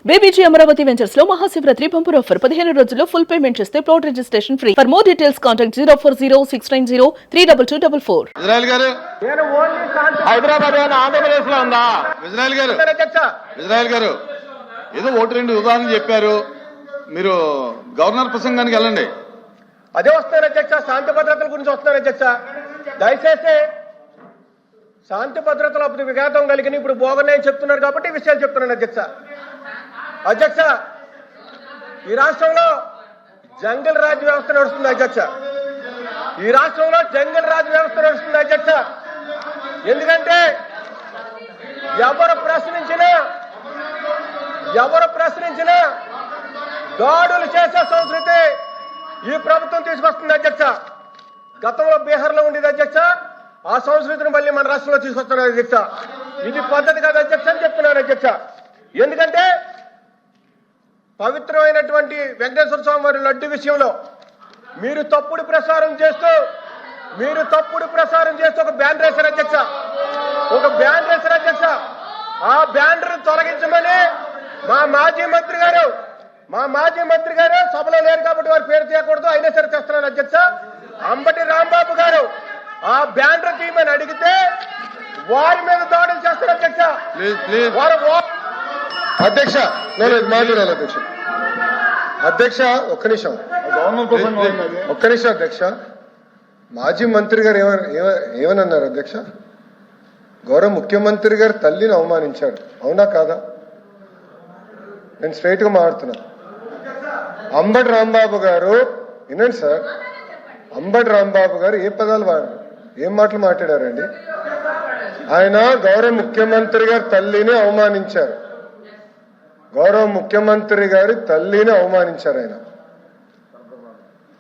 BBG Amaravati ventures లో Mahashivratri bumper offer 15 రోజుల్లో full payment చేస్తే plot registration free. For more details contact 04069032244. Israel గారు హైదరాబాద్ ఆంధ్రప్రదేశ్ లో ఉందా? ఇజ్రాయెల్ గారు ఏదో ఒకటి రెండు ఉదాహరణ చెప్పారు, మీరు గవర్నర్ ప్రసంగానికి వెళ్ళండి. అదే వస్తున్నారు అధ్యక్ష, శాంతి భద్రతల గురించి వస్తున్నారు అధ్యక్ష. దయచేసి శాంతి భద్రతలు అప్పుడు విఘాతం కలిగిన ఇప్పుడు బోగన్నాయని చెప్తున్నారు కాబట్టి ఈ విషయాలు చెప్తున్నాను అధ్యక్ష. ఈ రాష్ట్రంలో జంగల్ రాజ్ వ్యవస్థ నడుస్తుంది అధ్యక్ష. ఈ రాష్ట్రంలో జంగల్ రాజ్ వ్యవస్థ నడుస్తుంది అధ్యక్ష. ఎందుకంటే ఎవరు ప్రశ్నించినా దాడులు చేసే సంస్కృతి ఈ ప్రభుత్వం తీసుకొస్తుంది అధ్యక్ష. గతంలో బీహార్లో ఉండేది అధ్యక్ష, ఆ సంస్కృతిని మళ్ళీ మన రాష్ట్రంలో తీసుకొస్తున్నారు అధ్యక్ష. ఇది పద్ధతి కాదు అధ్యక్ష అని చెప్తున్నారు అధ్యక్ష. ఎందుకంటే పవిత్రమైనటువంటి వెంకటేశ్వర స్వామి వారి లడ్డు విషయంలో మీరు తప్పుడు ప్రసారం చేస్తూ ఒక బ్యాన్ వేశారు అధ్యక్ష. ఆ బ్యానర్ తొలగించమని మా మాజీ మంత్రి గారు సభలో లేరు కాబట్టి వారి పేరు తీయకూడదు, అయినా సరే తెస్తున్నారు అధ్యక్ష. అంబటి రాంబాబు గారు ఆ బ్యానర్ తీయమని అడిగితే వారి మీద దాడులు చేస్తారు అధ్యక్ష. అధ్యక్ష నేను మాట్లాడాలి అధ్యక్ష ఒక్క నిమిషం అధ్యక్ష. మాజీ మంత్రి గారు ఏమన్నారు అధ్యక్ష? గౌరవ ముఖ్యమంత్రి గారు తల్లిని అవమానించారు, అవునా కాదా? నేను స్ట్రైట్ గా మాట్లాడుతున్నా. అంబటి రాంబాబు గారు వినండి సార్, అంబటి రాంబాబు గారు ఏ పదాలు వాడారు, ఏం మాటలు మాట్లాడారండి? ఆయన గౌరవ ముఖ్యమంత్రి గారి తల్లిని అవమానించారు, ఆయన.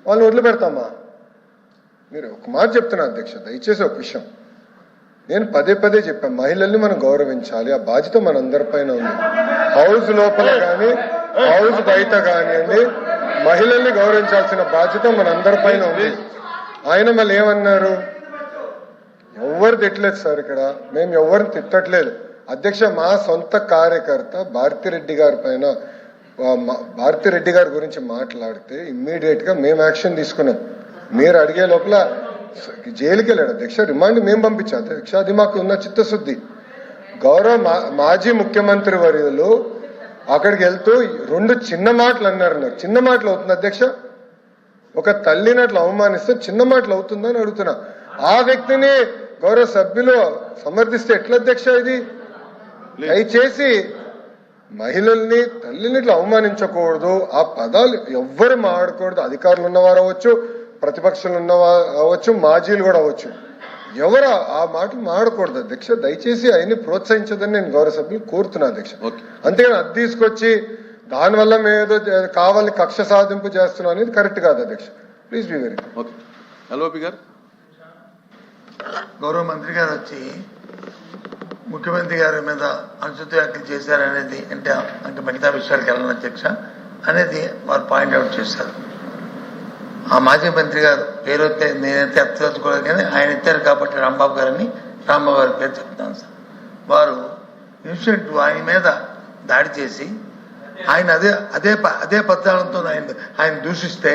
వాళ్ళని వదిలిపెడతామా? మీరు ఒక మాట చెప్తున్నా అధ్యక్ష, దయచేసి ఒక విషయం నేను పదే చెప్పాను, మహిళల్ని మనం గౌరవించాలి, ఆ బాధ్యత మనందరిపైన ఉంది. హౌస్ లోపల కానీ హౌస్ బయట కానివ్వండి, మహిళల్ని గౌరవించాల్సిన బాధ్యత మనందరిపైన ఉంది. ఆయన మళ్ళీ ఏమన్నారు? ఎవరు తిట్టలేదు సార్, ఇక్కడ మేము ఎవరిని తిట్టట్లేదు అధ్యక్ష. మా సొంత కార్యకర్త భారతిరెడ్డి గారి గురించి మాట్లాడితే ఇమ్మీడియట్ గా మేము యాక్షన్ తీసుకున్నాం. మీరు అడిగే లోపల జైలుకి వెళ్ళాడు అధ్యక్ష, రిమాండ్ మేము పంపించాం అధ్యక్ష. అది మాకు ఉన్న చిత్తశుద్ధి. గౌరవ మాజీ ముఖ్యమంత్రి వర్యులు అక్కడికి వెళ్తూ రెండు చిన్న మాటలు అన్నారు. చిన్న మాటలు అవుతుంది అధ్యక్ష? ఒక తల్లిని అట్లా అవమానిస్తే చిన్న మాటలు అవుతుందని అడుగుతున్నా. ఆ వ్యక్తిని గౌరవ సభ్యులు సమర్థిస్తే ఎట్లా అధ్యక్ష? ఇది దయచేసి మహిళల్ని తల్లిని ఇట్లా అవమానించకూడదు, ఆ పదాలు ఎవ్వరు మాట్లాడకూడదు. అధికారులు ఉన్నవారు అవ్వచ్చు, ప్రతిపక్షాలు ఉన్నవారు అవ్వచ్చు, మాజీలు కూడా అవ్వచ్చు, ఎవరు ఆ మాటలు మాడకూడదు అధ్యక్ష. దయచేసి ఆయన్ని ప్రోత్సహించదని నేను గౌరవ సభ్యులు కోరుతున్నా అధ్యక్ష. అంతేగాని అది తీసుకొచ్చి దానివల్ల మేమేదో కావాలని కక్ష సాధింపు చేస్తున్నాం అనేది కరెక్ట్ కాదు అధ్యక్ష. ప్లీజ్ బి వెరీ గారు. గౌరవ మంత్రి గారు వచ్చి ముఖ్యమంత్రి గారి మీద అనుచిత వ్యాఖ్యలు చేశారనేది అంటే మిగతా విషయాలకు వెళ్ళను అధ్యక్ష అనేది వారు పాయింట్అవుట్ చేశారు. ఆ మాజీ మంత్రి గారు పేరు నేనైతే ఎత్తదలుచుకోలేదు, కానీ ఆయన ఎత్తారు కాబట్టి రాంబాబు గారి పేరు చెప్తాను సార్. వారు ఇన్సిడెంట్ ఆయన మీద దాడి చేసి ఆయన అదే పద్యాలతో ఆయన దూషిస్తే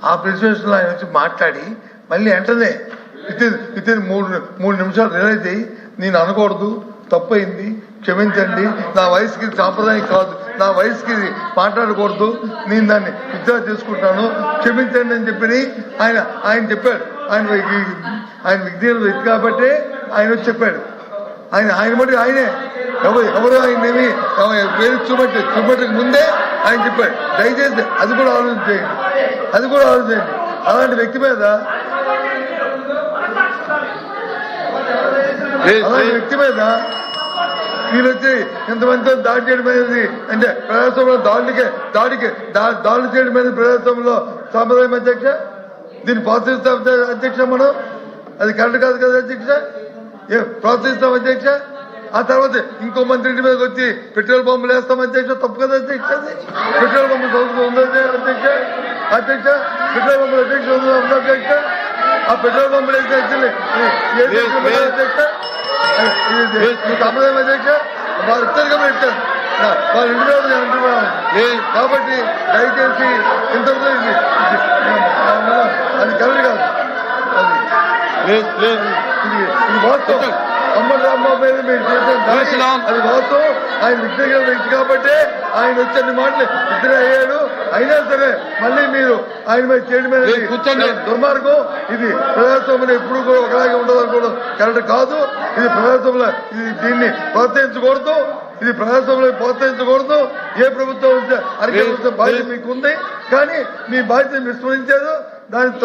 ఆ ప్రెసిడెన్స్లో ఆయన వచ్చి మాట్లాడి మళ్ళీ వెంటనే వితిన్ మూడు నిమిషాలు రిలైజ్ అయ్యి నేను అనకూడదు, తప్పయింది, క్షమించండి, నా వయసుకి సాంప్రదాయం కాదు, నా వయసుకి మాట్లాడకూడదు, నేను దాన్ని విత్డ్రా చేసుకుంటాను, క్షమించండి అని చెప్పి ఆయన చెప్పాడు. ఆయన విజ్ఞాన వ్యక్తి కాబట్టి ఆయన వచ్చి చెప్పాడు. ఆయన మటు ఆయనే ఎవరు ఆయనేమి పేరు చూపెట్టక ముందే ఆయన చెప్పాడు. దయచేసి అది కూడా ఆలోచించేయండి. అలాంటి వ్యక్తి మీద మీరు వచ్చి ఇంతమందితో దాడి చేయడం అనేది అంటే ప్రజాస్వామ్యంలో దాడులు చేయడం అనేది ప్రజాస్వామ్యంలో సాంప్రదాయం అధ్యక్ష. దీన్ని ప్రోత్సహిస్తాం అధ్యక్ష, మనం అది కరెక్ట్ కాదు కదా అధ్యక్ష. ప్రోత్సహిస్తాం అధ్యక్ష. ఆ తర్వాత ఇంకో మంత్రి ఇంటి మీదకి వచ్చి పెట్రోల్ పంపులు వేస్తాం అధ్యక్ష, తప్పు కదా అధ్యక్ష. పెట్రోల్ పంపులు సౌకర్యం ఉందా అధ్యక్ష? పెట్రోల్ పంపులు అధ్యక్ష ఉందా అధ్యక్ష? ఆ పెట్రోల్ పంపులు వేస్తే అధ్యక్ష సాంప్రదాయం అధ్యక్ష. వారు ఇస్తారు కాబట్టి వాళ్ళ ఇంటి మీద అంటున్నాను. కాబట్టి దయచేసి ఇంతవరకు అది కరెక్ట్ కాదు. అది ఇది వాస్తవం. అమ్మడి రాంబాబు మీద మీరు చేసిన అది వాస్తవం. ఆయన విజ్ఞాన వ్యక్తి కాబట్టి ఆయన వచ్చే మాటలు ఇద్దరే అయ్యాడు. అయినా సరే మళ్ళీ మీరు ఆయన మీద చేయడం మీద కూర్చొని దుర్మార్గం. ఇది ప్రజాస్వామ్యం ఎప్పుడు కూడా ఒకలాగే ఉండదు అనుకోవడం కరెక్ట్ కాదు. ఇది ప్రజాస్వామ్యంలో దీన్ని ప్రోత్సహించకూడదు. ఇది ప్రజాస్వామ్యంలో ప్రోత్సహించకూడదు. ఏ ప్రభుత్వం అరికట్టే బాధ్యత మీకు ఉంది, కానీ మీ బాధ్యత విస్మరించారు. దానికి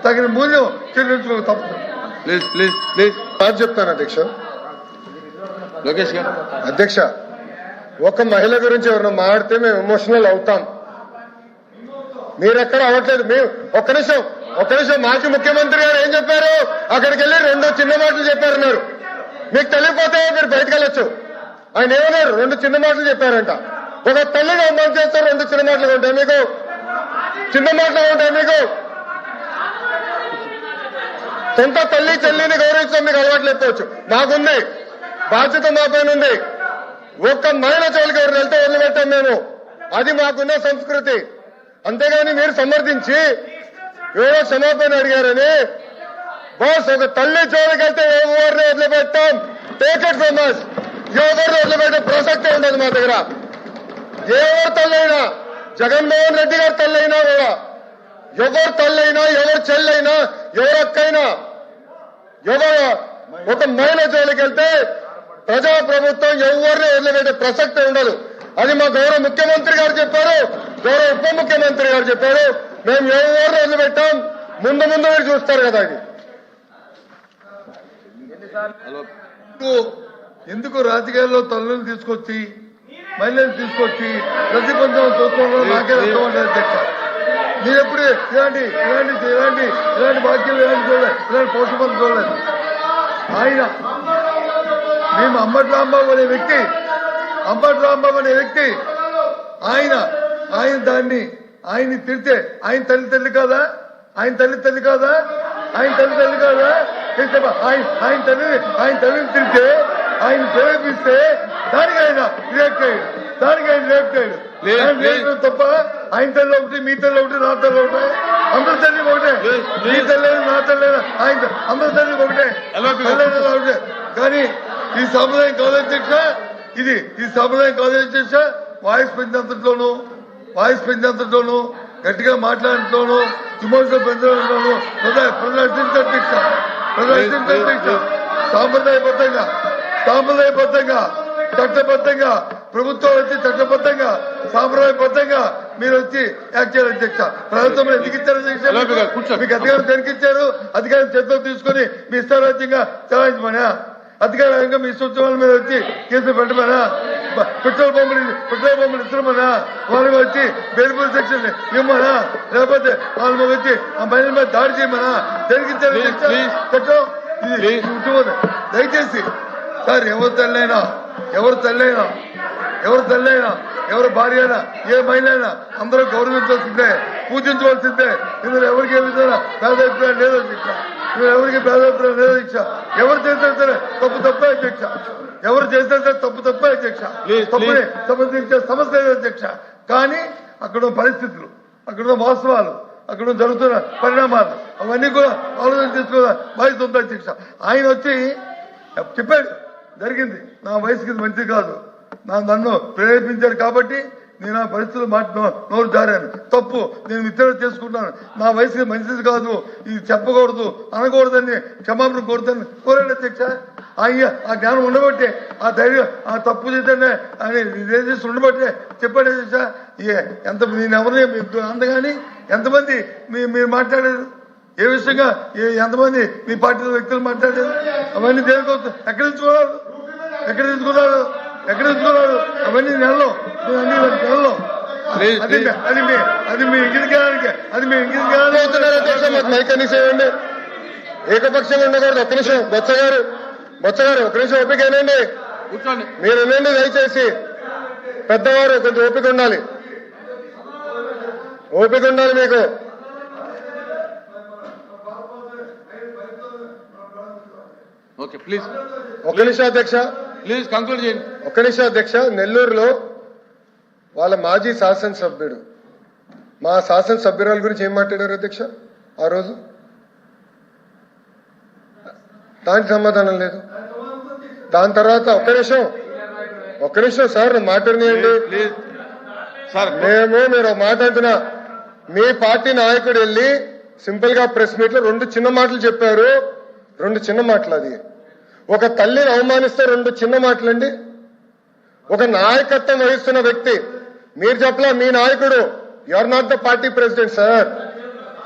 తగిన మూల్యం చెల్లించుకో తప్పదు. ప్లీజ్ ప్లీజ్ ప్లీజ్ బాగా చెప్తాను అధ్యక్ష. లోకేష్ గారు. అధ్యక్ష, ఒక మహిళ గురించి ఎవరైనా మాట్లాడితే మేము ఎమోషనల్ అవుతాం. మీరెక్కడ అవ్వట్లేదు. మేము ఒక్క నిమిషం మాజీ ముఖ్యమంత్రి గారు ఏం చెప్పారు? అక్కడికి వెళ్ళి 2 చిన్న మాటలు చెప్పారన్నారు. మీకు తెలియకపోతే మీరు బయటకు వెళ్ళొచ్చు. ఆయన ఏమన్నారు? 2 చిన్న మాటలు చెప్పారంట. ఒక తల్లిని అమలు చేస్తారు. 2 చిన్న మాటలు ఉంటాయి మీకు? చిన్న మాటలు ఉంటాయి మీకు? సొంత తల్లి చెల్లిని గౌరవించడం మీకు అలవాటు లేకపోవచ్చు. మాకుంది, బాధ్యత మా పైన ఉంది. ఒక్క మహిళ చోలికి ఎవరు వెళ్తే వదిలిపెట్టాం మేము. అది మాకున్న సంస్కృతి. అంతేగాని మీరు సమర్థించి ఎవరో క్షమాపణ అడిగారని బాస్, ఒక తల్లి జోలికి వెళ్తే ఎవరిని వదిలిపెట్టాం. Take it from us. ఎవరిని వదిలిపెట్టే ప్రసక్తే ఉండదు మా దగ్గర. ఎవరు తల్లైనా, జగన్మోహన్ రెడ్డి గారి తల్లైనా కూడా, ఎవరు తల్లైనా, ఎవరు చెల్లైనా, ఎవరు అక్కైనా, ఎవరు ఒక మహిళ జోలికి వెళ్తే ప్రజాప్రభుత్వం ఎవరిని వదిలిపెట్టే ప్రసక్తే ఉండదు. అది మా గౌరవ ముఖ్యమంత్రి గారు చెప్పారు, గౌరవ ఉప ముఖ్యమంత్రి గారు చెప్పారు. మేము ఎవరిని వదిలిపెట్టాం. ముందు మీరు చూస్తారు కదా. అది ఎందుకు రాజకీయాల్లో తల్లులు తీసుకొచ్చి మహిళలు తీసుకొచ్చి ప్రతిబంధం చూసుకోవడం నాకే అర్థం ఉండదు అధ్యక్ష. మీరు ఎప్పుడు ఇలాంటి వాక్యాలు చూడలేదు, ఇలాంటి పోషకాలు చూడలేదు. మేము అంబటి రాంబాబు అనే వ్యక్తి ఆయన్ని తిడితే ఆయన తల్లి కాదా? ఆయన తల్లి కాదా? ఆయన తల్లిని తిడితే, ఆయన ప్రేరేపిస్తే దానికి ఆయన రియాక్ట్ అయ్యాడు. తప్ప ఆయన తల్లి ఒకటి, మీ తల్లి ఒకటి, నా తల్లి ఒకటి, అందరి తల్లి ఒకటే. మీ తల్లి నా తల్లి ఆయన అందరి తల్లి ఒకటే. కానీ ఈ సాంప్రదాయం కాదు అధ్యక్ష. ఈ సాంప్రదాయం కాదు అధ్యక్ష. వాయిస్ పెంచేంతట్లోనూ గట్టిగా మాట్లాడటంలోనూ విమర్శలు పెంచడంలోనూ ప్రదర్శించే అధ్యక్ష. సాంప్రదాయబద్ధంగా చట్టబద్ధంగా ప్రభుత్వాలు వచ్చి చట్టబద్ధంగా సాంప్రదాయబద్ధంగా మీరు వచ్చి యాక్ట్ చేయాలి అధ్యక్ష. ప్రభుత్వం ఎందుకు ఇచ్చారు అధ్యక్ష? మీకు అధికారం దేనికిచ్చారు? అధికారం చేతిలో తీసుకుని మీ ఇష్టారాజ్యంగా చలాయించమనా? అధికారంగా మీ సూచనల మీద వచ్చి కేసులు పెట్టమనా? పెట్రోల్ పంపులు ఇస్తామనా? వాళ్ళకి వచ్చి బెయిల్బుల్ సెక్షన్ ఇవ్వమనా? లేకపోతే వాళ్ళ మీద వచ్చి ఆ మహిళల మీద దాడి చేయమనా? దేనికిచ్చారు చట్టం? ఇది దయచేసి సార్, ఎవరు తల్లైనా ఎవరు భార్య అయినా, ఏ మహిళ అయినా అందరూ గౌరవించాల్సిందే, పూజించవలసిందే. ఇందులో ఎవరికి ఏ విధంగా భేదాభిప్రాయం లేదు అధ్యక్ష. ఎవరు చేసినా సరే తప్పే అధ్యక్ష. తప్పే అధ్యక్ష. తప్పుని సంబంధించే సమస్య లేదు అధ్యక్ష. కానీ అక్కడ పరిస్థితులు, అక్కడ వాస్తవాలు, అక్కడ జరుగుతున్న పరిణామాలు అవన్నీ కూడా ఆలోచన చేసుకోవాలి బాధ్యత ఉంది అధ్యక్ష. ఆయన వచ్చి చెప్పాడు, జరిగింది నా వయసుకి మంచిది కాదు, నన్ను ప్రేరేపించారు కాబట్టి నేను ఆ పరిస్థితులు నోరు జారాను, తప్పు, నేను విత్డ్రా చేసుకుంటాను, నా వయసుకి మంచిది కాదు, ఇది చెప్పకూడదు, అనకూడదని క్షమాపణ కోరాడు అధ్యక్ష. ఆ జ్ఞానం ఉండబట్టే, ఆ ధైర్యం, ఆ తప్పు చేద్దానే అని రిజిస్టర్ ఉండబట్టే చెప్పాడు అధ్యక్ష. నేను ఎవరిని అందగాని ఎంతమంది మీరు మాట్లాడారు, ఏ విషయంగా ఎంతమంది మీ పార్టీ వ్యక్తులు మాట్లాడారు, అవన్నీ దేనికోసం ఎక్కడ తీసుకున్నారు అవన్నీ నెలలో అది మీ ఇంగిదిగానికి మైకనీసేయండి. ఏకపక్షంగా ఉండకూడదు. ఒక్క నిమిషం బొత్స గారు ఒక్క నిమిషం ఓపిక ఏనండి, మీరు వినండి దయచేసి. పెద్దవారు కొంచెం ఓపిక ఉండాలి మీకు. Okay please. ఒక్క నిమిషం అధ్యక్ష. ప్లీజ్ కంక్లూడ్ చేయండి. ఒక్క నిమిషం అధ్యక్ష. నెల్లూరులో వాళ్ళ మాజీ శాసనసభ్యుడు మా శాసనసభ్యురాల గురించి ఏం మాట్లాడారు అధ్యక్ష ఆ రోజు? దానికి సమాధానం లేదు. దాని తర్వాత ఒక్క నిమిషం సార్ మాట్లాడినాయండి. ప్లీజ్ సార్, మీరు మాట అంటున్నా, మీ పార్టీ నాయకుడు వెళ్ళి సింపుల్ గా ప్రెస్ మీట్ లో 2 చిన్న మాటలు చెప్పారు. 2 చిన్న మాటలు. అది ఒక తల్లిని అవమానిస్తే 2 చిన్న మాటలండి. ఒక నాయకత్వం వహిస్తున్న వ్యక్తి మీరు చెప్పలా, మీ నాయకుడు you are not the party president sir,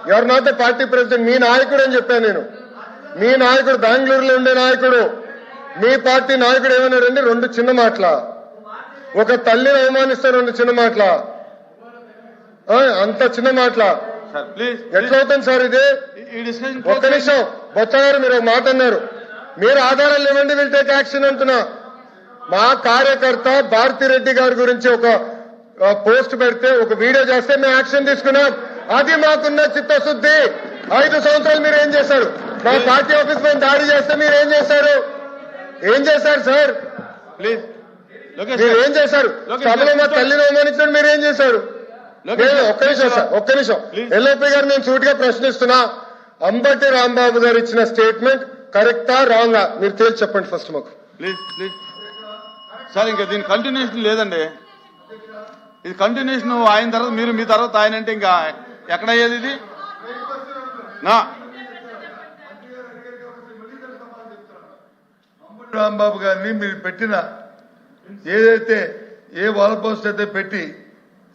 you are not the party president, మీ నాయకుడు అని చెప్పాను నేను. మీ నాయకుడు బెంగళూరులో ఉండే నాయకుడు, మీ పార్టీ నాయకుడు ఏమన్నాడండి? 2 చిన్న మాటల. ఒక తల్లిని అవమానిస్తే 2 చిన్న మాటల, అంత చిన్న మాటల ఎట్లవుతుంది సార్ ఇది? ఒక్క నిమిషం బొత్స గారు, మీరు ఒక మాట అన్నారు, మీరు ఆధారాలు ఇవ్వండి, విల్ టేక్ యాక్షన్ అంటున్నా. మా కార్యకర్త భారతిరెడ్డి గారి గురించి ఒక పోస్ట్ పెడితే, ఒక వీడియో చేస్తే మేము యాక్షన్ తీసుకున్నాం. అది మాకున్న చిత్తశుద్ధి. 5 సంవత్సరాలు మీరు ఏం చేశారు? మా పార్టీ ఆఫీస్ పైన దాడి చేస్తే మీరు ఏం చేశారు? ఏం చేశారు సార్? ప్లీజ్ మీరు ఏం చేశారు? సభలో మా తల్లిని అవమానించడం మీరు ఏం చేశారు? ఒక్క నిమిషం సార్, ఒక్క నిమిషం. ఎల్ఓపి గారు నేను సూటిగా ప్రశ్నిస్తున్నా, అంబటి రాంబాబు గారు ఇచ్చిన స్టేట్మెంట్ కరెక్టా రాంగా మీరు తేల్చి చెప్పండి ఫస్ట్ మాకు. ప్లీజ్ సార్, ఇంకా దీని కంటిన్యూషన్ లేదండి. ఇది కంటిన్యూషన్ ఆయన తర్వాత మీరు, మీ తర్వాత ఆయన అంటే ఇంకా ఎక్కడయ్యేది ఇది? రాంబాబు గారిని మీరు పెట్టిన ఏదైతే ఏ వాల్ పోస్ట్ అయితే పెట్టి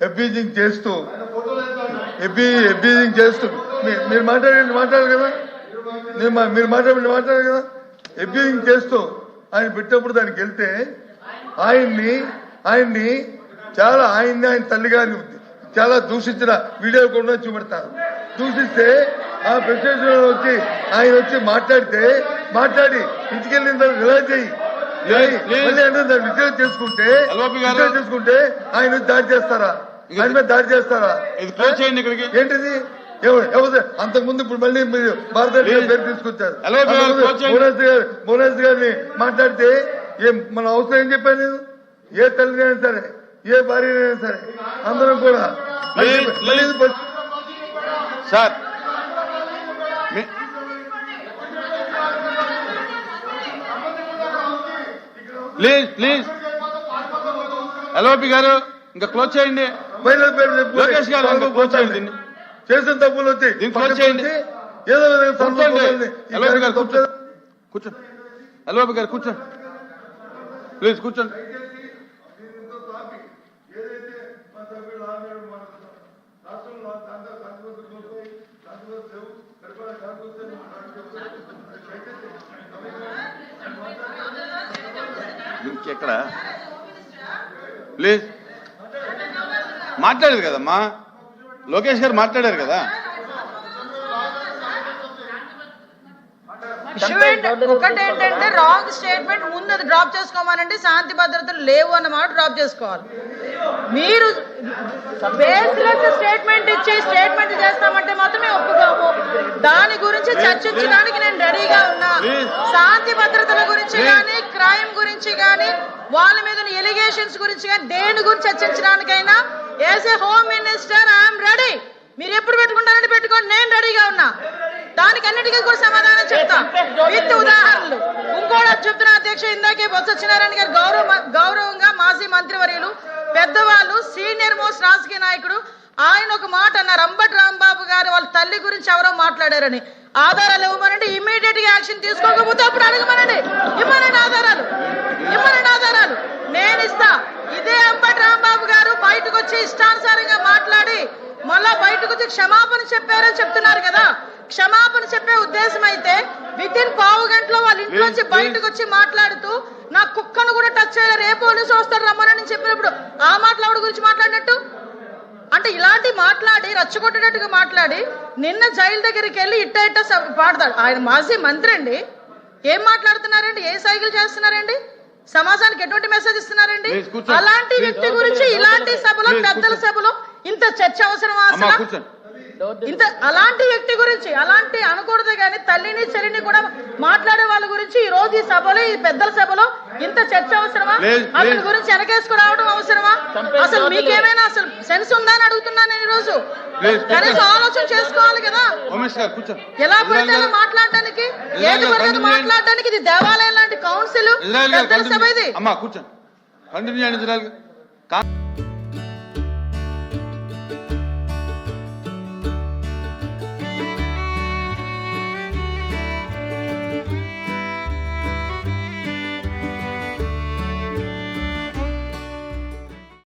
అబ్యూజింగ్ చేస్తూ మీరు మాట్లాడారు కదా, మీరు మాట్లాడారు కదా, అబ్యూజింగ్ చేస్తూ ఆయన పెట్టినప్పుడు దానికి వెళ్తే ఆయన్ని చాలా ఆయన తల్లి గారిని చాలా దూషించిన వీడియో కూడా చూపెడతారు. దూషిస్తే ఆ ప్రెసిడెంట్ వచ్చి ఆయన వచ్చి మాట్లాడి ఇంటికి వెళ్ళిన తర్వాత రిలైజ్ అయ్యి విత్డ్రా చేసుకుంటే ఆయన దాడి చేస్తారా? ఆయన మీద దాడి చేస్తారా? ఏంటిది? అంతకుముందు ఇప్పుడు మళ్ళీ మీరు భారతదేశ పేరు తీసుకొచ్చారు. మోనాజ్ గారిని మాట్లాడితే మన అవసరం ఏం చెప్పాను నేను? ఏ తల్లినైనా సరే, ఏ భార్యనైనా సరే, అందరం కూడా సార్ ప్లీజ్ ఎల్ఓపి గారు ఇంకా క్లోజ్ చేయండి. లోకేష్ గారు క్లోజ్ చేయండి. చేసిన తప్పులు వచ్చి క్లోజ్ చేయండి. ఏదో ఎల్ఓపి గారు కూర్చోండి. ఎల్ఓపి గారు కూర్చోండి, ప్లీజ్ కూర్చోండి. ఇంకెక్కడ ప్లీజ్ మాట్లాడారు కదమ్మా, లోకేష్ గారు మాట్లాడారు కదా. ఒకటేంటంటే రాంగ్ స్టేట్మెంట్ ముందు అది డ్రాప్ చేసుకోమనండి, శాంతి భద్రతలు లేవు అన్నమాట డ్రాప్ చేసుకోవాలి. మీరు బేస్లెస్ స్టేట్మెంట్ ఇచ్చి స్టేట్మెంట్ చేస్తామంటే మాత్రమే ఒప్పుకోము. దాని గురించి చర్చించడానికి నేను రెడీగా ఉన్నా. శాంతి భద్రతల గురించి కానీ, క్రైమ్ గురించి కానీ, వాళ్ళ మీద ఎలిగేషన్స్ గురించి కానీ, దేని గురించి చర్చించడానికైనా as a home minister I'm ready. మీరు ఎప్పుడు పెట్టుకుంటారని పెట్టుకోండి, నేను రెడీగా ఉన్నా. దానికి అన్నిటికీ కూడా సమాధానం చెప్తా విత్ ఉదాహరణలు. ఇంకోటి చెప్తున్నా అధ్యక్ష, ఇందాకే బొత్స సత్యనారాయణ గారు గౌరవంగా మాజీ మంత్రివర్యులు, పెద్దవాళ్ళు, సీనియర్ మోస్ట్ రాజకీయ నాయకుడు, ఆయన ఒక మాట అన్నారు, అంబటి రాంబాబు గారు వాళ్ళ తల్లి గురించి ఎవరో మాట్లాడారని. ఆధారాలు ఇవ్వమనండి, ఇమ్మీడియట్ గా యాక్షన్ తీసుకోకపోతే అప్పుడు అడగమనండి, ఇవ్వనండి ఆధారాలు, నేను ఇస్తా. ఇదే అంబటి రాంబాబు గారు బయటకు వచ్చి ఇష్టానుసారంగా మాట్లాడి మళ్ళా బయటకు వచ్చి క్షమాపణ చెప్పారని చెప్తున్నారు కదా. క్షమాపణ చెప్పే ఉద్దేశం అయితే విత్ ఇన్ పావు గంటలో వాళ్ళ ఇంట్లోంచి బయటకు వచ్చి మాట్లాడుతూ నా కుక్కను కూడా టచ్ చేయలేరు, ఏ పోలీసు వస్తారు రమ్మనని చెప్పినప్పుడు ఆ మాట్లాడు గురించి మాట్లాడినట్టు అంటే ఇలాంటి మాట్లాడి రచ్చగొట్టేటట్టుగా మాట్లాడి నిన్న జైలు దగ్గరికి వెళ్ళి ఇట్ట పాడతాడు. ఆయన మాజీ మంత్రి అండి, ఏం మాట్లాడుతున్నారండి? ఏ సైకిల్ చేస్తున్నారండి? సమాజానికి ఎటువంటి మెసేజ్ ఇస్తున్నారండి? అలాంటి వ్యక్తి గురించి ఇలాంటి సభలో, పెద్దల సభలో ఇంత చర్చ అవసరం? ఇంత అలాంటి వ్యక్తి గురించి అలాంటి అనకూడదు కానీ తల్లిని చెల్లిని కూడా మాట్లాడే వాళ్ళ గురించి ఈ రోజు ఈ సభలో ఈ పెద్దల సభలో ఇంత చర్చ అవసరమా? అతని గురించి వెనకేసుకు రావడం అవసరమా? అసలు మీకేమైనా అసలు సెన్స్ ఉందా అని అడుగుతున్నాను నేను ఈ రోజు. కనీసం ఆలోచన చేసుకోవాలి కదా. ఎలా పడితే అలా మాట్లాడడానికి, ఏది పడితే మాట్లాడడానికి ఇది దేవాలయం లాంటి కౌన్సిల్ పెద్దల సభ ఇది. అమ్మా కూర్చోండి. కంటిన్యూ చేయండి.